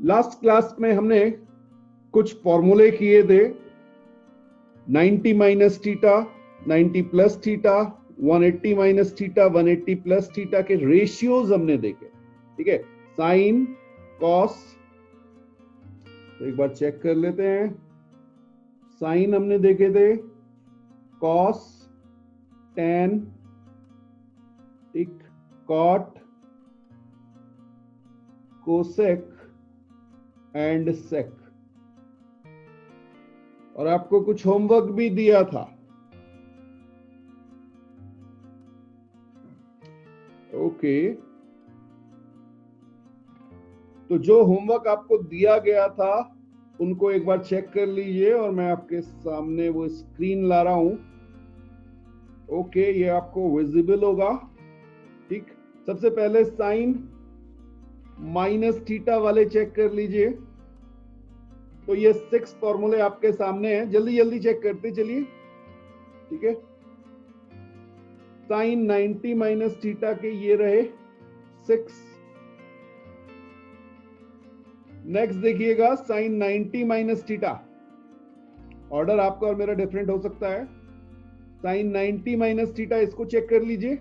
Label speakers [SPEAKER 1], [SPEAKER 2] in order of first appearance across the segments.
[SPEAKER 1] Last class में हमने कुछ फॉर्मूले किए थे, 90 minus theta, 90 plus theta, 180 minus theta, 180 plus theta के रेशियोज हमने देखे। ठीक है, साइन कॉस, तो एक बार चेक कर लेते हैं। साइन हमने देखे थे, कॉस, टेन, ठीक, कॉट, कोसेक एंड सेक। और आपको कुछ होमवर्क भी दिया था। ओके, तो जो होमवर्क आपको दिया गया था उनको एक बार चेक कर लीजिए, और मैं आपके सामने वो स्क्रीन ला रहा हूं। ओके, ये आपको विजिबल होगा। ठीक, सबसे पहले साइन माइनस थीटा वाले चेक कर लीजिए। तो ये 6 फॉर्मूले आपके सामने हैं, जल्दी जल्दी चेक करते चलिए। ठीक है, साइन 90 माइनस थीटा के ये रहे 6। नेक्स्ट देखिएगा, साइन 90 माइनस थीटा, ऑर्डर आपका और मेरा डिफरेंट हो सकता है। साइन 90 माइनस थीटा, इसको चेक कर लीजिए।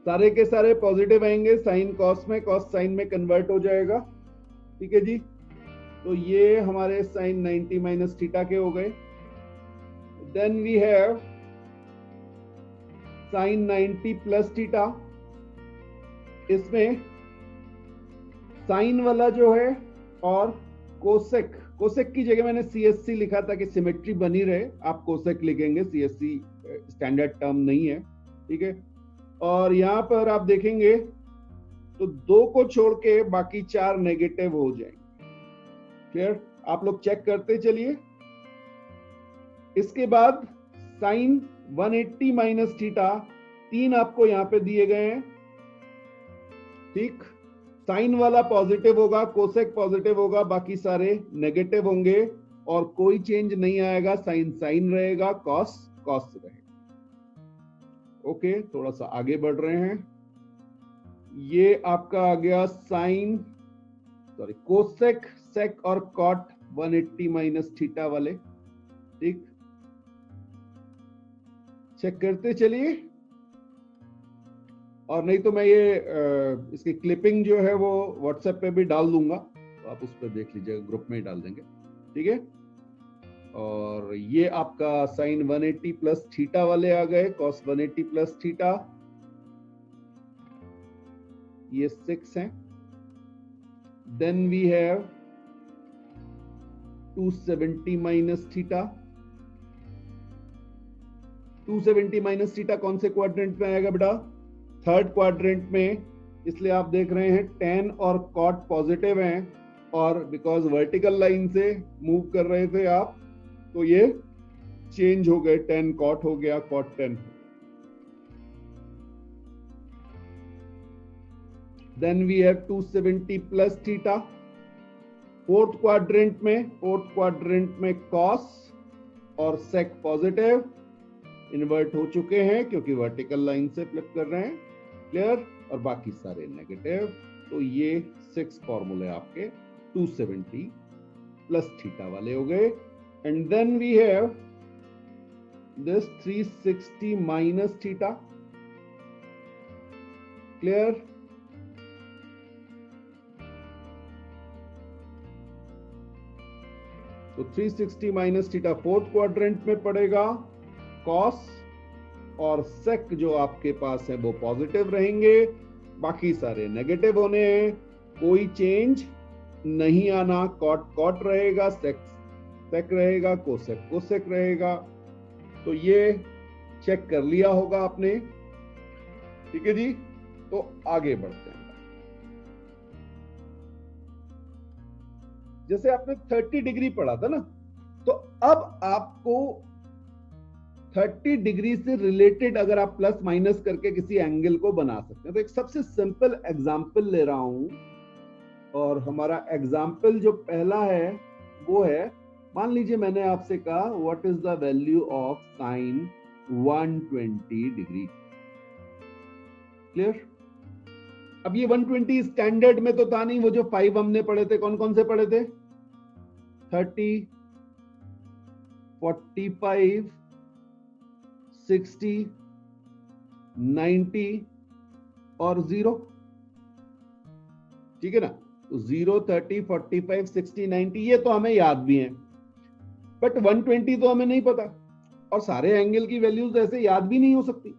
[SPEAKER 1] सारे के सारे पॉजिटिव आएंगे, साइन कॉस में, कॉस साइन में कन्वर्ट हो जाएगा। ठीक है जी, तो ये हमारे साइन 90 माइनस थीटा के हो गए। Then we have sine 90 plus theta. इसमें साइन वाला जो है और कोसेक, कोसेक की जगह मैंने सीएससी लिखा था कि सिमेट्री बनी रहे, आप कोसेक लिखेंगे, सीएससी स्टैंडर्ड टर्म नहीं है। ठीक है, और यहां पर आप देखेंगे तो 2 को छोड़ के बाकी 4 नेगेटिव हो जाएंगे। क्लियर, आप लोग चेक करते चलिए। इसके बाद साइन 180 माइनस थीटा, 3 आपको यहां पे दिए गए हैं। ठीक, साइन वाला पॉजिटिव होगा, कोसेक पॉजिटिव होगा, बाकी सारे नेगेटिव होंगे और कोई चेंज नहीं आएगा। साइन साइन रहेगा, कॉस कॉस रहेगा। ओके, थोड़ा सा आगे बढ़ रहे हैं। ये आपका आ गया साइन, सॉरी, कोसेक, सेक और कॉट 180 माइनस थीटा वाले। ठीक, चेक करते चलिए, और नहीं तो मैं ये इसकी क्लिपिंग जो है वो व्हाट्सएप पे भी डाल दूंगा, तो आप उस पर देख लीजिएगा, ग्रुप में ही डाल देंगे। ठीक है, और ये आपका साइन 180 प्लस थीटा वाले आ गए, कॉस 180 प्लस थीटा, ये 6 हैं। Then we have 270 minus theta. 270 minus theta कौन से क्वाड्रेंट में आएगा बेटा? थर्ड क्वाड्रेंट में, इसलिए आप देख रहे हैं टेन और कॉट पॉजिटिव हैं, और बिकॉज वर्टिकल लाइन से मूव कर रहे थे आप, तो ये चेंज हो गए, टेन कॉट हो गया, cot 10। Then we have 270 plus theta. Fourth quadrant में कॉस और सेक पॉजिटिव इन्वर्ट हो चुके हैं क्योंकि वर्टिकल लाइन से फ्लिप कर रहे हैं। क्लियर, और बाकी सारे नेगेटिव। तो ये 6 फॉर्मूले आपके 270 प्लस थीटा वाले हो गए। And then we have this 360 minus theta. Clear, तो 360 माइनस थीटा फोर्थ क्वाड्रेंट में पड़ेगा। कॉस और सेक जो आपके पास है वो पॉजिटिव रहेंगे, बाकी सारे नेगेटिव होने हैं, कोई चेंज नहीं आना। कॉट कॉट रहेगा, सेक सेक रहेगा, कोसेक कोसेक रहेगा। तो ये चेक कर लिया होगा आपने। ठीक है जी, तो आगे बढ़ते हैं। जैसे आपने 30 डिग्री पढ़ा था ना, तो अब आपको 30 डिग्री से रिलेटेड अगर आप प्लस माइनस करके किसी एंगल को बना सकते हैं, तो एक सबसे सिंपल एग्जांपल ले रहा हूं, और हमारा एग्जांपल जो पहला है वो है, मान लीजिए मैंने आपसे कहा what is the value of sine 120 degree. Clear, अब ये 120 स्टैंडर्ड में तो था नहीं, वो जो 5 हमने पढ़े थे, कौन कौन से पढ़े थे? 30, 45, 60, 90 और 0। ठीक है ना? तो 0, 30, 45, 60, 90 ये तो हमें याद भी है, बट 120 तो हमें नहीं पता, और सारे एंगल की वैल्यूज ऐसे याद भी नहीं हो सकती।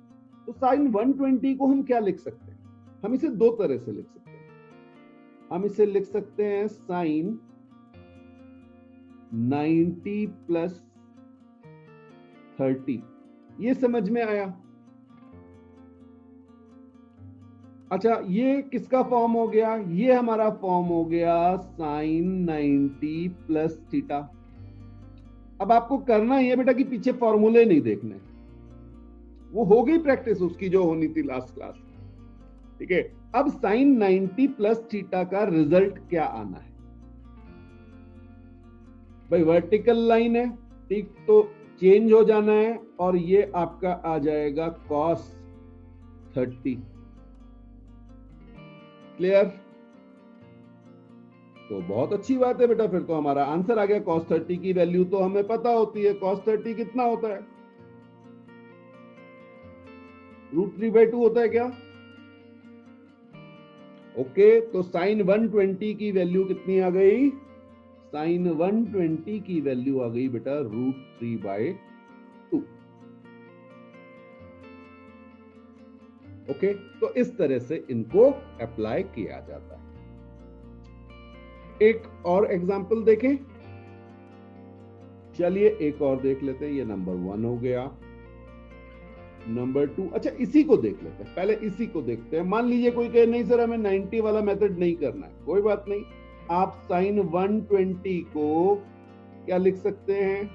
[SPEAKER 1] तो साइन 120 को हम क्या लिख सकते हैं? हम इसे दो तरह से लिख सकते हैं। हम इसे लिख सकते हैं साइन 90 प्लस 30। ये समझ में आया? अच्छा, ये किसका फॉर्म हो गया? ये हमारा फॉर्म हो गया साइन 90 प्लस थीटा। अब आपको करना ही है बेटा कि पीछे फॉर्मूले नहीं देखने, वो हो गई प्रैक्टिस उसकी जो होनी थी लास्ट क्लास। ठीक है, अब साइन 90 प्लस थीटा का रिजल्ट क्या आना है? भाई वर्टिकल लाइन है, ठीक, तो चेंज हो जाना है, और ये आपका आ जाएगा cos 30। क्लियर? तो बहुत अच्छी बात है बेटा, फिर तो हमारा आंसर आ गया। cos 30 की वैल्यू तो हमें पता होती है। cos 30 कितना होता है? √3/2 होता है क्या? ओके, तो साइन 120 की वैल्यू कितनी आ गई? साइन 120 की वैल्यू आ गई बेटा √3/2। ओके, तो इस तरह से इनको अप्लाई किया जाता है। एक और एग्जांपल देखें, चलिए एक और देख लेते हैं। ये नंबर 1 हो गया। नंबर 2, अच्छा इसी को देख लेते हैं, पहले इसी को देखते हैं। मान लीजिए कोई कहे नहीं सर हमें 90 वाला मेथड नहीं करना है, कोई बात नहीं, आप साइन 120 को क्या लिख सकते हैं?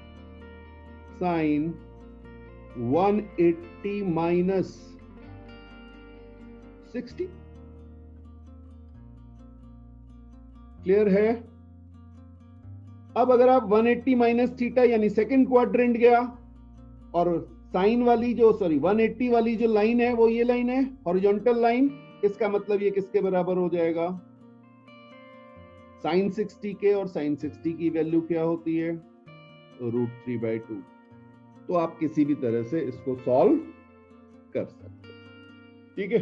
[SPEAKER 1] Sign 180 minus 60। क्लियर है? अब अगर आप 180 माइनस थीटा यानी सेकंड क्वाड्रेंट गया, और साइन वाली जो 180 वाली जो लाइन है वो ये लाइन है, हॉरिजॉन्टल लाइन, इसका मतलब ये किसके बराबर हो जाएगा? साइन 60 के, और साइन 60 की वैल्यू क्या होती है? √3/2। तो आप किसी भी तरह से इसको सॉल्व कर सकते हैं। ठीक है,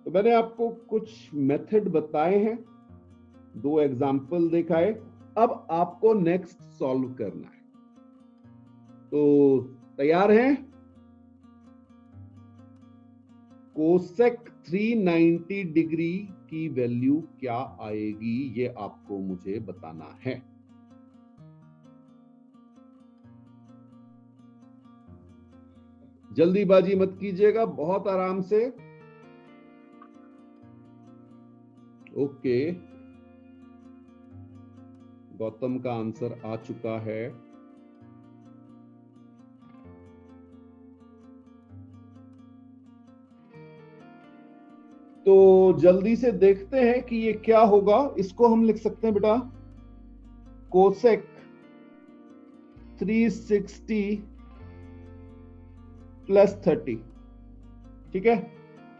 [SPEAKER 1] तो मैंने आपको कुछ मेथड बताए हैं, 2 एग्जाम्पल दिखाए। अब आपको नेक्स्ट सॉल्व करना है, तो तैयार हैं? कोसेक 390 डिग्री की वैल्यू क्या आएगी, ये आपको मुझे बताना है। जल्दीबाजी मत कीजिएगा, बहुत आराम से। ओके, गौतम का आंसर आ चुका है। तो जल्दी से देखते हैं कि ये क्या होगा। इसको हम लिख सकते हैं बेटा कोसेक 360 प्लस 30। ठीक है,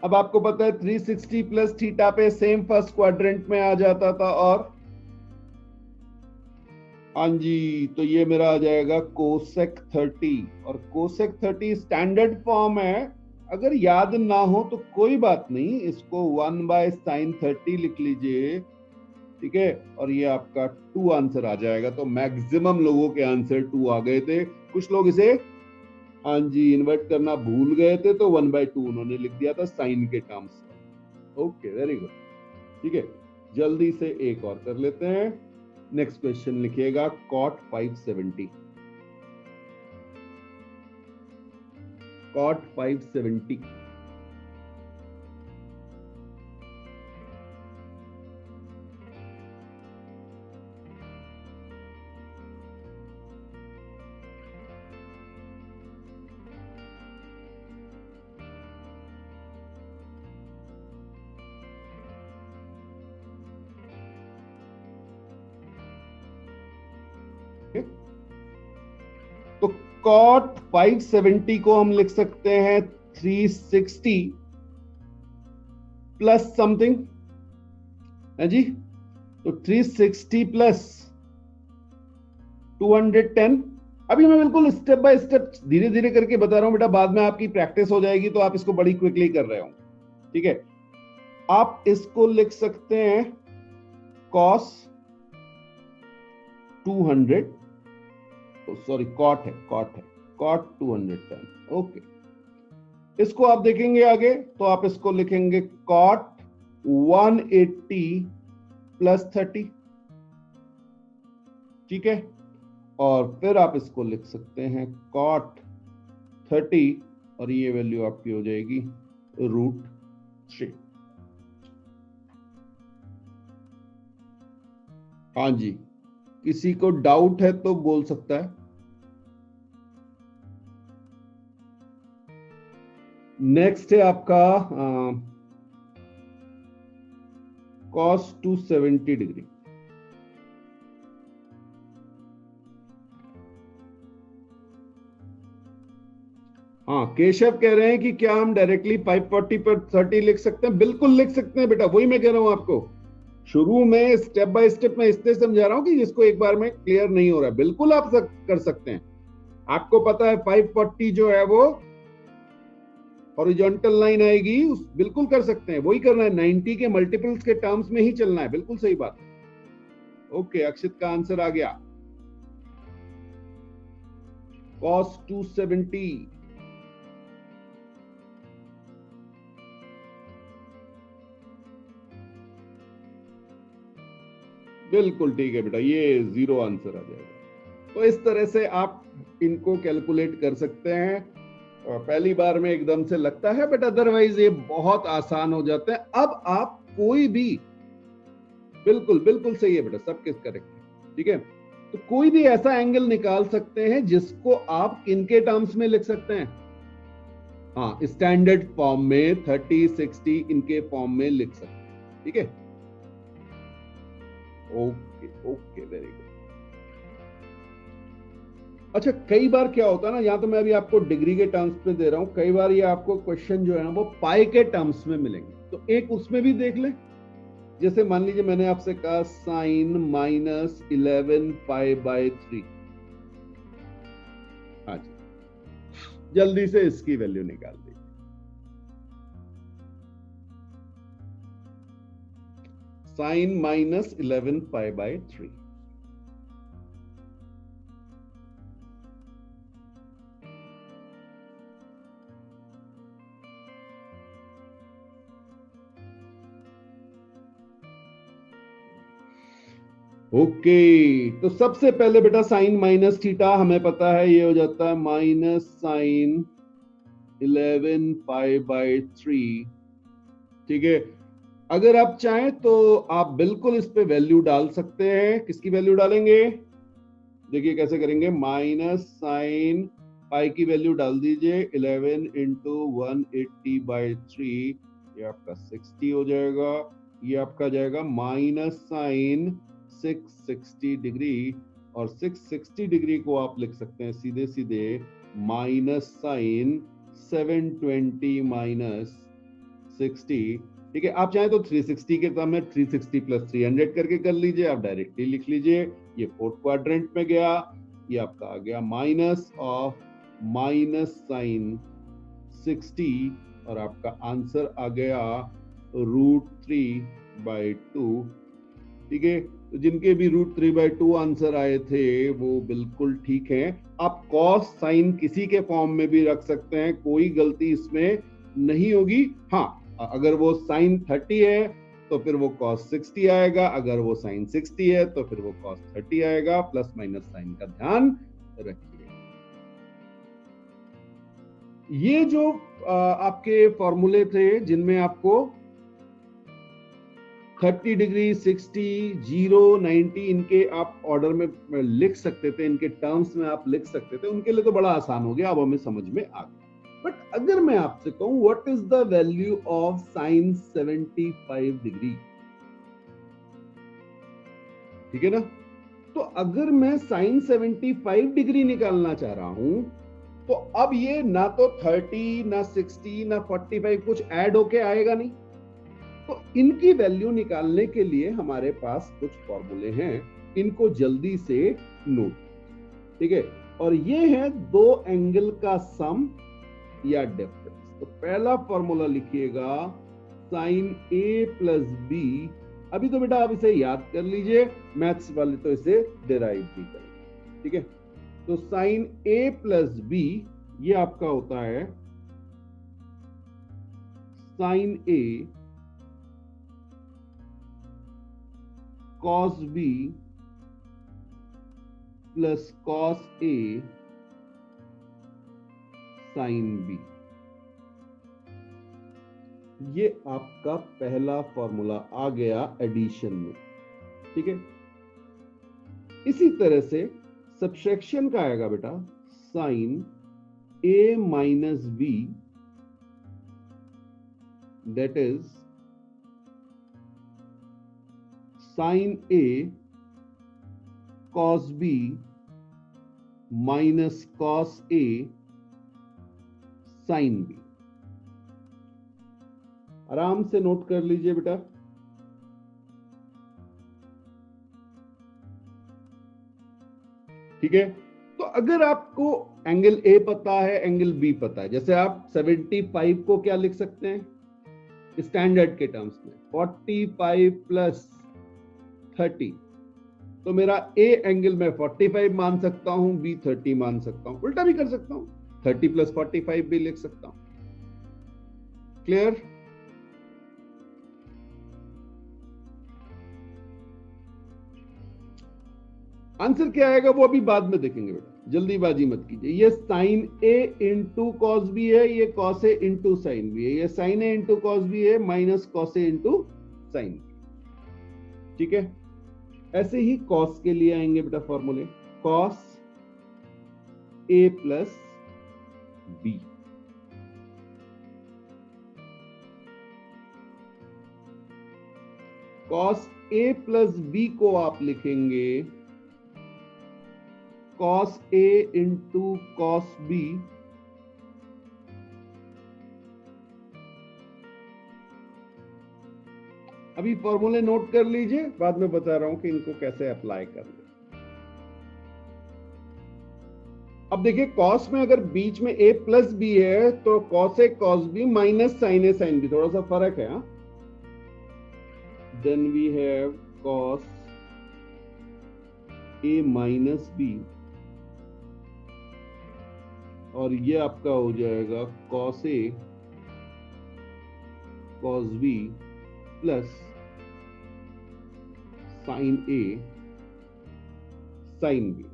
[SPEAKER 1] अब आपको पता है 360 प्लस थीटा पे सेम फर्स्ट क्वाड्रेंट में आ जाता था, और हाँ जी, तो ये मेरा आ जाएगा कोसेक 30, और कोसेक 30 स्टैंडर्ड फॉर्म है। अगर याद ना हो तो कोई बात नहीं, इसको 1/sin 30 लिख लीजिए। ठीक है, और ये आपका 2 आंसर आ जाएगा। तो मैक्सिमम लोगों के आंसर 2 आ गए थे। कुछ लोग इसे हाँ जी इन्वर्ट करना भूल गए थे, तो 1/2 उन्होंने लिख दिया था साइन के टर्म्स में। Okay, very good. ठीक है, जल्दी से एक और कर लेते हैं। नेक्स्ट क्वेश्चन लिखिएगा cot 570। cot 570। तो cot 570 को हम लिख सकते हैं 360 प्लस समथिंग है जी, तो 360 प्लस 210। अभी मैं बिल्कुल स्टेप बाय स्टेप धीरे धीरे करके बता रहा हूं बेटा, बाद में आपकी प्रैक्टिस हो जाएगी तो आप इसको बड़ी क्विकली कर रहे हो। ठीक है, आप इसको लिख सकते हैं cos 200, सॉरी cot है cot 210। ओके, इसको आप देखेंगे आगे तो आप इसको लिखेंगे cot 180 प्लस 30। ठीक है, और फिर आप इसको लिख सकते हैं cot 30 और ये वैल्यू आपकी हो जाएगी √3। हाँ जी, किसी को डाउट है तो बोल सकता है। नेक्स्ट है आपका cos 270 डिग्री। हाँ, केशव कह रहे हैं कि क्या हम डायरेक्टली 540 पर 30 लिख सकते हैं? बिल्कुल लिख सकते हैं बेटा, वही मैं कह रहा हूं आपको। शुरू में स्टेप बाय स्टेप मैं इसलिए समझा रहा हूं कि जिसको एक बार में क्लियर नहीं हो रहा है, बिल्कुल आप कर सकते हैं। आपको पता है 540 जो है वो हॉरिजॉन्टल लाइन आएगी, बिल्कुल कर सकते हैं, वही करना है, 90 के मल्टीपल्स के टर्म्स में ही चलना है, बिल्कुल सही बात। ओके, अक्षित का आंसर आ गया, cos 270। बिल्कुल ठीक है बेटा, ये 0 आंसर आ जाएगा। तो इस तरह से आप इनको कैलकुलेट कर सकते हैं। पहली बार में एकदम से लगता है बट अदरवाइज ये बहुत आसान हो जाते हैं। अब आप कोई भी, बिल्कुल बिल्कुल सही है बेटा, सब किस करेक्ट है। ठीक है, तो कोई भी ऐसा एंगल निकाल सकते हैं जिसको आप इनके टर्म्स में लिख सकते हैं। हाँ, स्टैंडर्ड फॉर्म में 30 60 इनके फॉर्म में लिख सकते हैं। ठीक है, ओके ओके, वेरी गुड। अच्छा, कई बार क्या होता है ना, यहाँ तो मैं अभी आपको डिग्री के टर्म्स पे दे रहा हूं, कई बार ये आपको क्वेश्चन जो है ना वो पाई के टर्म्स में मिलेंगे, तो एक उसमें भी देख लें। जैसे मान लीजिए मैंने आपसे कहा साइन -11 π/3। हाँ जी, जल्दी से इसकी वैल्यू निकाल दी। साइन -11 π/3। ओके, तो सबसे पहले बेटा साइन माइनस थीटा हमें पता है, ये हो जाता है माइनस साइन 11 π/3। ठीक है, अगर आप चाहें तो आप बिल्कुल इस पे वैल्यू डाल सकते हैं। किसकी वैल्यू डालेंगे? देखिए कैसे करेंगे, माइनस साइन पाई की वैल्यू डाल दीजिए, 11 × 180/3, ये आपका 60 हो जाएगा। ये आपका जाएगा माइनस साइन 660 डिग्री, और 660 डिग्री को आप लिख सकते हैं सीधे सीधे माइनस साइन 720 - 60। ठीक है, आप चाहें तो 360 के टर्म में 360 + 300 करके कर लीजिए, आप डायरेक्टली लिख लीजिए। ये फोर्थ क्वाड्रेंट में गया, ये आपका आ गया माइनस ऑफ माइनस साइन 60, और आपका आंसर आ गया √3/2। ठीक है, तो जिनके भी √3/2 आंसर आए थे वो बिल्कुल ठीक हैं। आप कॉस साइन किसी के फॉर्म में भी रख सकते हैं, कोई गलती इसमें नहीं होगी। हाँ, अगर वो साइन 30 है तो फिर वो cos 60 आएगा, अगर वो साइन 60 है तो फिर वो cos 30 आएगा। प्लस माइनस साइन का ध्यान रखिए। ये जो आपके फॉर्मूले थे जिनमें आपको 30 डिग्री, 60, 0, 90 इनके आप ऑर्डर में लिख सकते थे, इनके टर्म्स में आप लिख सकते थे, उनके लिए तो बड़ा आसान हो गया, अब हमें समझ में आ गया। बट अगर मैं आपसे कहूं what is the value of sine 75 degree, ठीक है ना, तो अगर मैं साइन 75 डिग्री निकालना चाह रहा हूं तो अब ये ना तो 30 ना 60 ना 45 कुछ ऐड होके आएगा नहीं, तो इनकी वैल्यू निकालने के लिए हमारे पास कुछ फॉर्मूले हैं, इनको जल्दी से नोट, ठीक है। और ये है दो एंगल का सम या डिफरेंस। तो पहला फॉर्मूला लिखिएगा साइन ए प्लस बी। अभी तो बेटा आप इसे याद कर लीजिए, मैथ्स वाले तो इसे डिराइव भी करेंगे, ठीक है। तो साइन ए प्लस बी ये आपका होता है sign A cos B plus cos A sine B. ये आपका पहला फॉर्मूला आ गया एडिशन में, ठीक है। इसी तरह से सब्ट्रैक्शन का आएगा बेटा sine A minus B, that is sine A cos B minus cos A sine B. आराम से नोट कर लीजिए बेटा। ठीक है, तो अगर आपको एंगल ए पता है, एंगल बी पता है, जैसे आप 75 को क्या लिख सकते हैं स्टैंडर्ड के टर्म्स में, 45 प्लस 30, तो मेरा ए एंगल में 45 मान सकता हूं, बी 30 मान सकता हूं, उल्टा भी कर सकता हूं, 30 प्लस 45 भी लिख सकता हूं। क्लियर? आंसर क्या आएगा वो अभी बाद में देखेंगे बेटा, जल्दीबाजी मत कीजिए। ये साइन ए इंटू कॉस बी है, ये cos A into sine B है, ये साइन ए इंटू कॉस बी है माइनस कॉस ए इंटू साइन बी, ठीक है। ऐसे ही कॉस के लिए आएंगे बेटा फॉर्मूले, cos A plus B, cos A plus B को आप लिखेंगे cos A into cos B अभी फॉर्मूले नोट कर लीजिए, बाद में बता रहा हूं कि इनको कैसे अप्लाई करना। अब देखिए कॉस में अगर बीच में ए प्लस बी है तो cos A cos B minus sine A sine B, थोड़ा सा फर्क है। Then we have cos A minus B, और ये आपका हो जाएगा cos A cos B plus sine A sine B.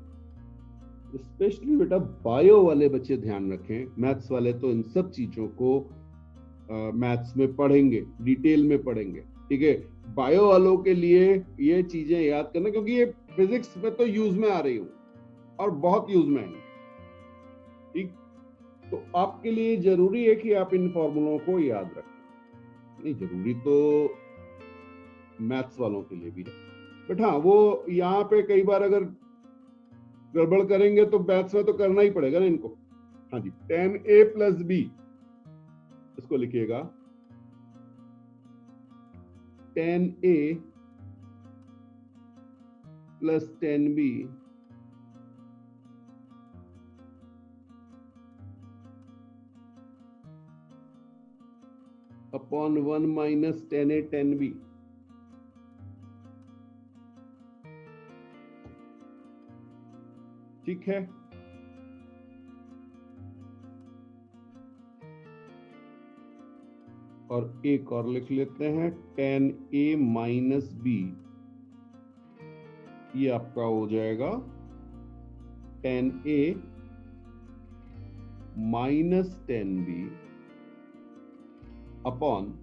[SPEAKER 1] Specially बेटा बायो वाले बच्चे ध्यान रखें, मैथ्स वाले तो इन सब चीजों को मैथ्स में पढ़ेंगे, डिटेल में पढ़ेंगे, ठीक है। बायो वालों के लिए ये चीजें याद करना, क्योंकि ये फिजिक्स में तो यूज में आ रही हूं और बहुत यूज में आएंगे, ठीक। तो आपके लिए जरूरी है कि आप इन फॉर्मूलों को याद रखें। नहीं जरूरी तो मैथ्स वालों के लिए भी है, बट हाँ वो यहाँ पे कई बार अगर गड़बड़ करेंगे तो मैथ्स में तो करना ही पड़ेगा ना इनको। हाँ जी, tan a प्लस बी, इसको लिखिएगा tan a plus tan b upon 1 minus tan a tan b। ठीक है, और एक और लिख लेते हैं tan a माइनस बी, ये आपका हो जाएगा tan a minus tan b upon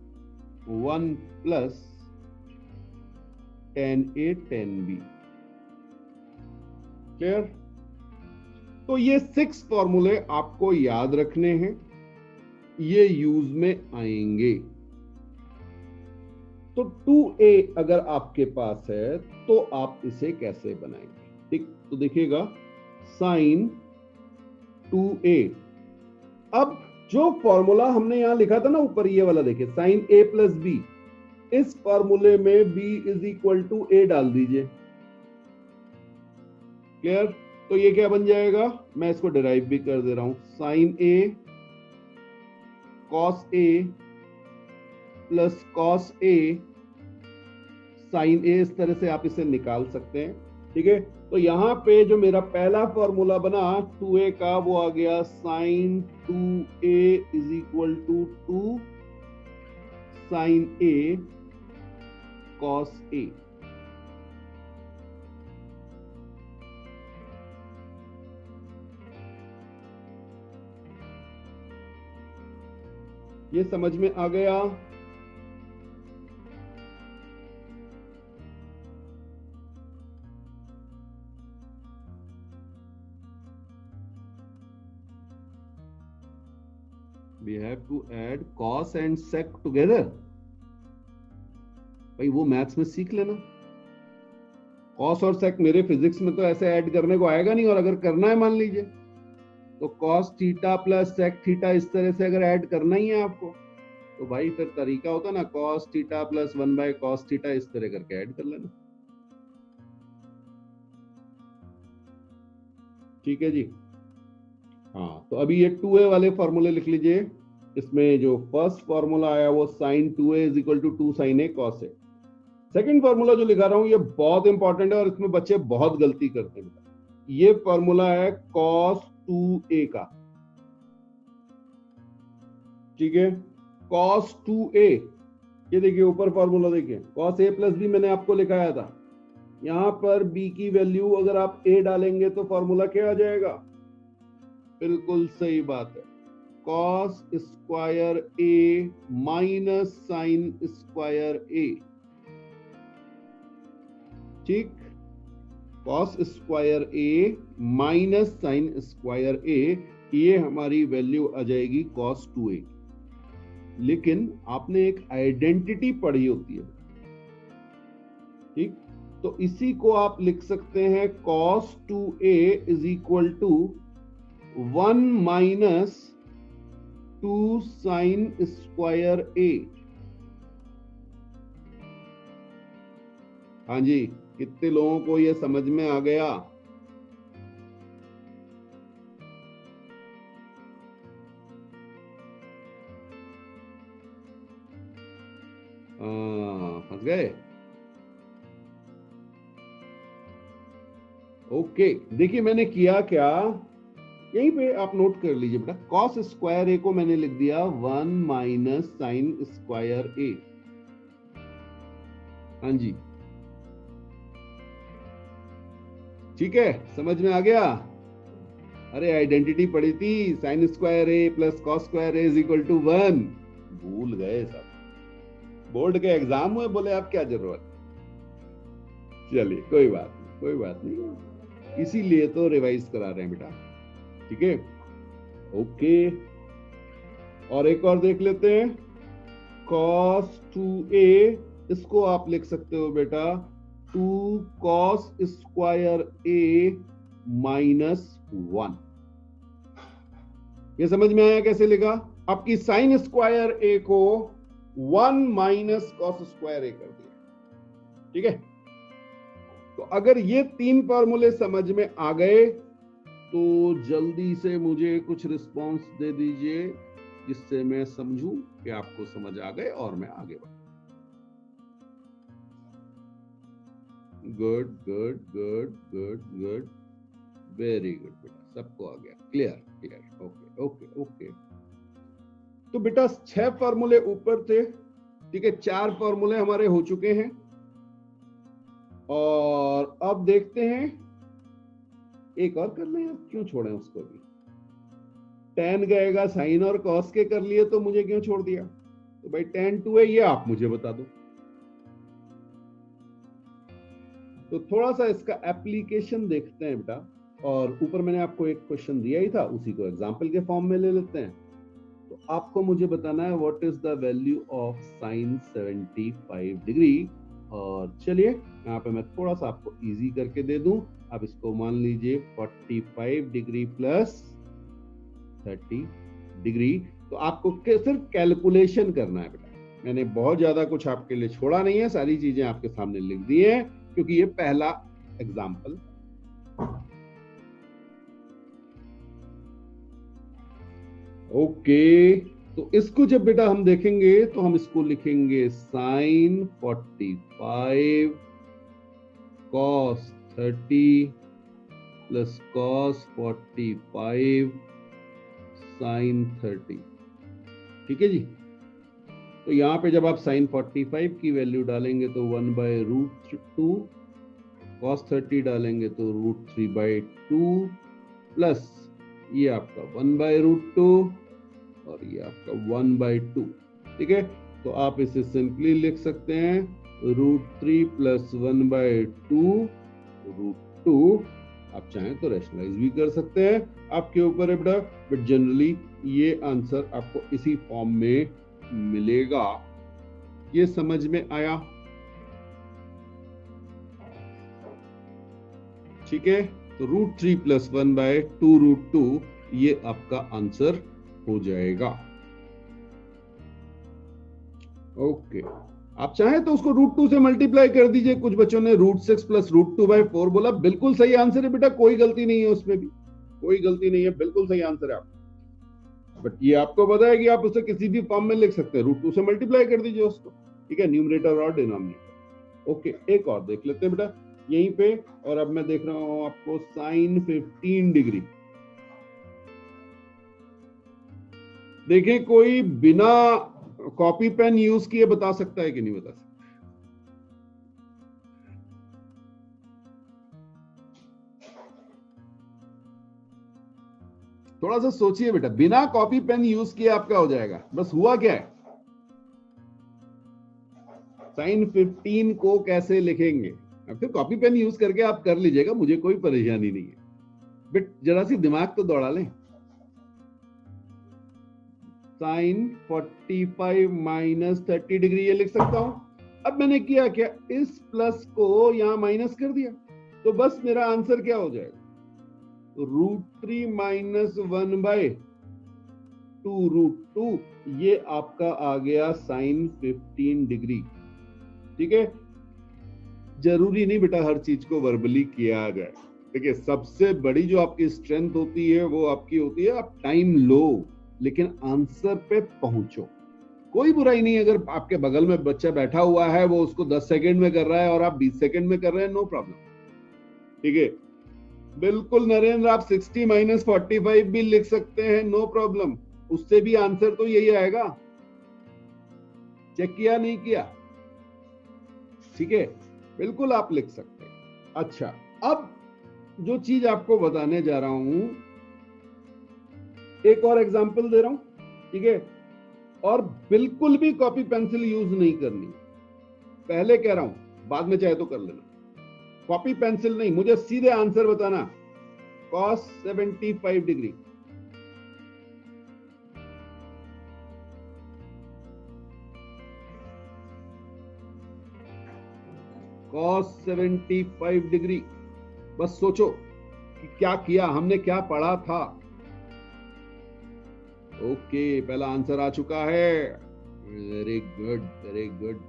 [SPEAKER 1] 1 plus tan a tan b। Clear? तो ये 6 फॉर्मूले आपको याद रखने हैं, ये यूज में आएंगे। तो 2a अगर आपके पास है तो आप इसे कैसे बनाएंगे, ठीक। तो देखिएगा साइन 2a, अब जो फॉर्मूला हमने यहां लिखा था ना ऊपर, ये वाला देखिए साइन a प्लस बी, इस फॉर्मूले में b is equal to a डाल दीजिए। क्लियर? तो ये क्या बन जाएगा, मैं इसको डिराइव भी कर दे रहा हूं, sine a cos a plus cos a sine a, इस तरह से आप इसे निकाल सकते हैं। ठीक है, तो यहां पे जो मेरा पहला फॉर्मूला बना 2a का, वो आ गया sine 2a is equal to 2 sine a cos a। ये समझ में आ गया? We have to add cos and sec together। भाई वो मैथ्स में सीख लेना। cos और sec मेरे फिजिक्स में तो ऐसे ऐड करने को आएगा नहीं, और अगर करना है मान लीजिए तो cos theta plus sec theta इस तरह से अगर ऐड करना ही है आपको, तो भाई फिर तरीका होता ना cos theta plus 1 by cos theta, इस तरह करके ऐड कर लेना। ठीक है जी। हाँ, तो अभी ये 2a वाले फॉर्मूले लिख लीजिए। इसमें जो फर्स्ट फॉर्मूला आया वो sine 2a is equal to 2 sine a cos a। Second formula जो लिखा रहा हूं ये बहुत इंपॉर्टेंट है और इसमें बच्चे बहुत गलती करते हैं। ये फॉर्मूला है cos 2a का। ठीक है, cos 2a, ये देखिए ऊपर फॉर्मूला देखिए, cos a प्लस b मैंने आपको लिखाया था। यहां पर b की वैल्यू अगर आप a डालेंगे तो फॉर्मूला क्या आ जाएगा? बिल्कुल सही बात है, cos square a minus sign square a। ठीक, cos square a minus sign square a, ये हमारी वैल्यू आ जाएगी cos 2a। लेकिन आपने एक आइडेंटिटी पढ़ी होती है, ठीक, तो इसी को आप लिख सकते हैं cos 2a is equal to 1 minus 2 sine square a। हाँ जी, कितने लोगों को ये समझ में आ गया? फंस गए? ओके, देखिए मैंने किया क्या, यहीं पे आप नोट कर लीजिए बेटा, cos स्क्वायर a को मैंने लिख दिया 1 माइनस साइन स्क्वायर a। हाँ जी, ठीक है, समझ में आ गया? अरे आइडेंटिटी पढ़ी थी, sine square a plus cos square a is equal to 1। भूल गए सब, बोर्ड के एग्जाम हुए, बोले आप क्या जरूरत। चलिए कोई बात नहीं, कोई बात नहीं, इसीलिए तो रिवाइज करा रहे हैं बेटा। ठीक है, ओके, और एक और देख लेते हैं, cos 2a, इसको आप लिख सकते हो बेटा 2 cos स्क्वायर a माइनस 1। ये समझ में आया कैसे लिखा? आपकी साइन स्क्वायर a को 1 माइनस कॉस स्क्वायर a कर दिया। ठीक है, तो अगर ये तीन फॉर्मूले समझ में आ गए तो जल्दी से मुझे कुछ रिस्पॉन्स दे दीजिए, जिससे मैं समझूं कि आपको समझ आ गए और मैं आगे बढ़ूं। Good good good good good, very good बेटा, सबको आ गया, clear clear, okay okay okay. तो बेटा 6 फॉर्मूले ऊपर थे, ठीक है, 4 फॉर्मूले हमारे हो चुके हैं, और अब देखते हैं, एक और कर लें, क्यों छोड़ें उसको भी। tan गएगा साइन और कॉस के कर लिए, तो मुझे क्यों छोड़ दिया? तो भाई tan 2 है, ये आप मुझे बता दो। तो थोड़ा सा इसका एप्लीकेशन देखते हैं बेटा, और ऊपर मैंने आपको एक क्वेश्चन दिया ही था, उसी को एग्जाम्पल के फॉर्म में ले लेते हैं। तो आपको मुझे बताना है what is the value of sine 75 degree. और चलिए यहाँ पे मैं थोड़ा सा आपको इजी करके दे दूं। अब इसको मान लीजिए 45 डिग्री प्लस 30 डिग्री। तो आपको सिर्फ कैलकुलेशन करना है बेटा, मैंने बहुत ज्यादा कुछ आपके लिए छोड़ा नहीं है, सारी चीजें आपके सामने लिख दी हैं, क्योंकि ये पहला एग्जाम्पल। ओके, तो इसको जब बेटा हम देखेंगे तो हम इसको लिखेंगे sine 45 cos 30 plus cos 45 sine 30। ठीक है जी। तो यहां पे जब आप साइन 45 की वैल्यू डालेंगे तो 1/√2, कॉस 30 डालेंगे तो √3/2 प्लस ये आपका 1/√2 और ये आपका 1/2। ठीक है, तो आप इसे सिंपली लिख सकते हैं √3 प्लस 1/2 √2। आप चाहें तो रैशनलाइज भी कर सकते हैं, आपके ऊपर है बेटा, बट जनरली ये आंसर आपको इसी फॉर्म में मिलेगा। ये समझ में आया? ठीक है, तो √3 प्लस 1/2 √2 ये आपका आंसर हो जाएगा। ओके, आप चाहें तो उसको √2 से मल्टीप्लाई कर दीजिए। कुछ बच्चों ने √6 प्लस √2/4 बोला, बिल्कुल सही आंसर है बेटा, कोई गलती नहीं है उसमें भी, कोई गलती नहीं है, बिल्कुल सही आंसर है आपका। बट ये आपको पता है कि आप उसे किसी भी फॉर्म में लिख सकते हैं, √2 से मल्टीप्लाई कर दीजिए उसको। ठीक है, न्यूमरेटर और डिनोमिनेटर। ओके, एक और देख लेते हैं बेटा यहीं पे, और अब मैं देख रहा हूं आपको साइन 15 डिग्री। देखिए, कोई बिना कॉपी पेन यूज किए बता सकता है कि नहीं बता सकता? थोड़ा सा सोचिए बेटा, बिना कॉपी पेन यूज किए आपका हो जाएगा। बस हुआ क्या है, साइन 15 को कैसे लिखेंगे? अब फिर कॉपी पेन यूज करके आप कर लीजिएगा, मुझे कोई परेशानी नहीं है, बट जरा सी दिमाग तो दौड़ा लें। साइन 45 माइनस 30 डिग्री ये लिख सकता हूं। अब मैंने किया क्या, इस प्लस को यहां माइनस कर दिया, तो बस मेरा आंसर क्या हो जाएगा, √3 माइनस 1/2 √2। ये आपका आ गया साइन 15 डिग्री। ठीक है, जरूरी नहीं बेटा हर चीज को वर्बली किया जाए। देखिए, सबसे बड़ी जो आपकी स्ट्रेंथ होती है वो आपकी होती है, आप टाइम लो लेकिन आंसर पे पहुंचो। कोई बुराई नहीं, अगर आपके बगल में बच्चा बैठा हुआ है, वो उसको 10 सेकंड में कर रहा है और आप 20 सेकंड में कर रहे हैं, नो प्रॉब्लम। ठीक है, बिल्कुल नरेंद्र, आप 60 माइनस 45 भी लिख सकते हैं, नो प्रॉब्लम, उससे भी आंसर तो यही आएगा। चेक किया नहीं किया? ठीक है, बिल्कुल आप लिख सकते हैं। अच्छा, अब जो चीज आपको बताने जा रहा हूं, एक और एग्जांपल दे रहा हूं। ठीक है, और बिल्कुल भी कॉपी पेंसिल यूज नहीं करनी, पहले कह रहा हूं, बाद में चाहे तो कर लेना। कॉपी पेंसिल नहीं, मुझे सीधे आंसर बताना, कॉस 75 डिग्री। कॉस 75 डिग्री, बस सोचो कि क्या किया हमने, क्या पढ़ा था। ओके, पहला आंसर आ चुका है, वेरी गुड वेरी गुड।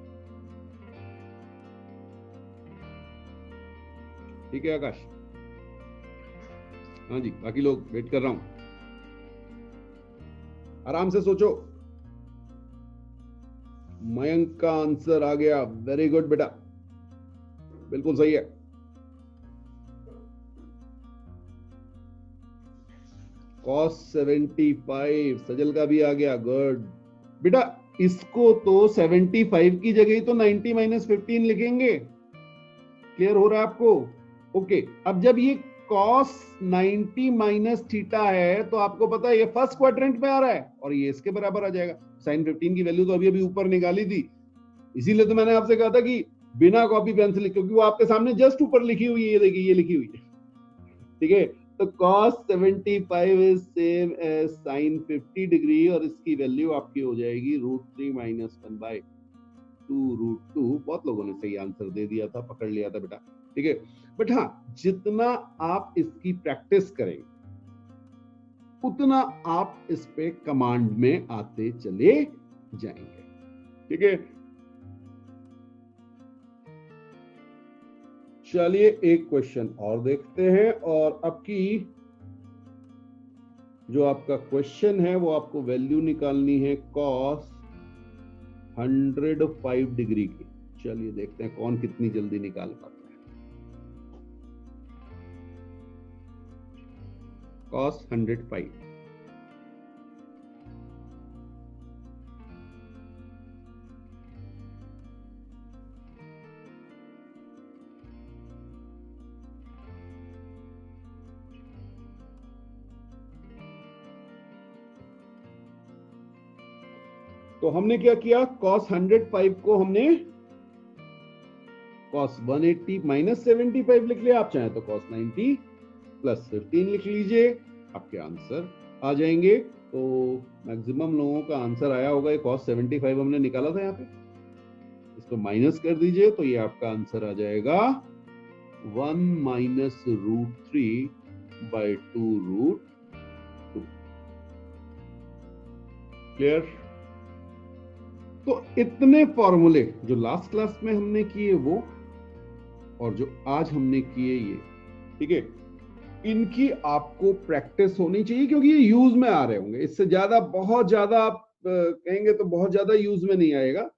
[SPEAKER 1] ठीक है आकाश? हाँ जी, बाकी लोग वेट कर रहा हूं, आराम से सोचो। मयंक का आंसर आ गया, वेरी गुड बेटा, बिल्कुल सही है। कॉस 75, सजल का भी आ गया, गुड बेटा। इसको तो 75 की जगह तो 90 माइनस 15 लिखेंगे। क्लियर हो रहा है आपको? ओके, अब जब ये कॉस 90 माइनस थीटा है, तो आपको पता है ये फर्स्ट क्वाड्रेंट में आ रहा है और ये इसके बराबर आ जाएगा। साइन 15 की वैल्यू तो अभी अभी ऊपर निकाली थी, इसीलिए तो मैंने आपसे कहा था कि बिना कॉपी पेंसिल, क्योंकि वो आपके सामने जस्ट ऊपर लिखी हुई है, ये देखिए ये लिखी हुई है। ठीक है, तो cos 75 is same as sine 50 degree, और इसकी वैल्यू आपकी हो जाएगी √3 माइनस 1/2 √2। बहुत लोगों ने सही आंसर दे दिया था, पकड़ लिया था बेटा। ठीक है, बट हाँ, जितना आप इसकी प्रैक्टिस करेंगे उतना आप इस पे कमांड में आते चले जाएंगे। ठीक है, चलिए एक क्वेश्चन और देखते हैं। और अब की जो आपका क्वेश्चन है वो आपको वैल्यू निकालनी है cos 105 डिग्री की। चलिए देखते हैं कौन कितनी जल्दी निकाल पाता है। cos 105, तो हमने क्या किया, cos 105 को हमने cos 180 माइनस 75 लिख लिया। आप चाहें तो cos 90 प्लस 15 लिख लीजिए, आपके आंसर आ जाएंगे। तो मैक्सिमम लोगों का आंसर आया होगा। ये cos 75 हमने निकाला था यहाँ पे, इसको माइनस कर दीजिए तो ये आपका आंसर आ जाएगा 1 माइनस √3 बाई 2√2। क्लियर? तो इतने फॉर्मूले जो लास्ट क्लास में हमने किए वो, और जो आज हमने किए ये, ठीक है, इनकी आपको प्रैक्टिस होनी चाहिए, क्योंकि ये यूज में आ रहे होंगे। इससे ज्यादा बहुत ज्यादा आप कहेंगे तो बहुत ज्यादा यूज में नहीं आएगा।